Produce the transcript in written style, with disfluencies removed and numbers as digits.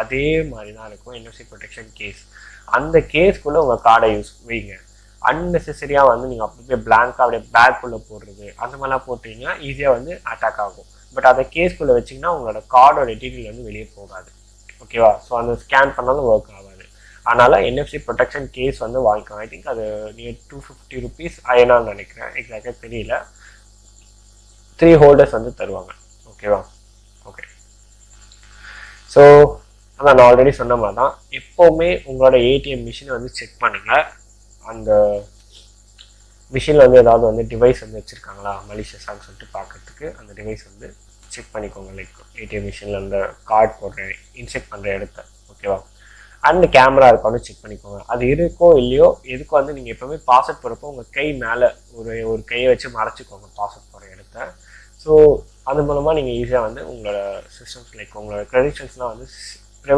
அதே மாதிரி தான் இருக்கும் என்எஃப்சி ப்ரொடெக்ஷன் கேஸ். அந்த கேஸ்க்குள்ளே உங்கள் கார்டை வைங்க. அன்னெசரியாக வந்து நீங்கள் அப்படியே பிளாங்காக அப்படியே பேக்குள்ளே போடுறது அந்த மாதிரிலாம் போட்டிங்கன்னா ஈஸியாக வந்து அட்டாக் ஆகும். பட் அதை கேஸ்க்குள்ளே வச்சிங்கன்னா உங்களோட கார்டோட டீட்டெயில் வந்து வெளியே போகாது. ஓகேவா? ஸோ அந்த ஸ்கேன் பண்ணாலும் ஒர்க் ஆகாது. அதனால் என்எஃப்சி ப்ரொடெக்ஷன் கேஸ் வந்து வாங்கிக்கலாம். ஐ திங்க் அது நியர் 250 rupees ஆயினான்னு நினைக்கிறேன், எக்ஸாக்டாக தெரியல. 3 holders வந்து தருவாங்க. ஓகேவா? ஓகே. ஸோ அதான் நான் ஆல்ரெடி சொன்ன மாதிரி தான், எப்போவுமே உங்களோட ஏடிஎம் மிஷினை வந்து செக் பண்ணுங்கள். அந்த மிஷினில் வந்து ஏதாவது வந்து டிவைஸ் வந்து வச்சுருக்காங்களா மலிஷியஸான்னு சொல்லிட்டு பார்க்கறதுக்கு அந்த டிவைஸ் வந்து செக் பண்ணிக்கோங்க. லைக் ஏடிஎம் மிஷினில் அந்த கார்டு போடுறேன் இன்செக்ட் பண்ணுற இடத்த. ஓகேவா? அண்ட் கேமரா இருக்கான்னு செக் பண்ணிக்கோங்க. அது இருக்கோ இல்லையோ எதுக்கு வந்து நீங்கள் எப்போவுமே பாஸ்வேர்ட் போகிறப்போ உங்கள் கை மேலே ஒரு கையை வச்சு மறைச்சிக்கோங்க பாஸ்வேர்ட் போகிற இடத்த. ஸோ அது மூலமாக நீங்கள் ஈஸியாக வந்து உங்களோட சிஸ்டம்ஸ் லைக் உங்களோட க்ரெடென்ஷியல்ஸ்லாம் வந்து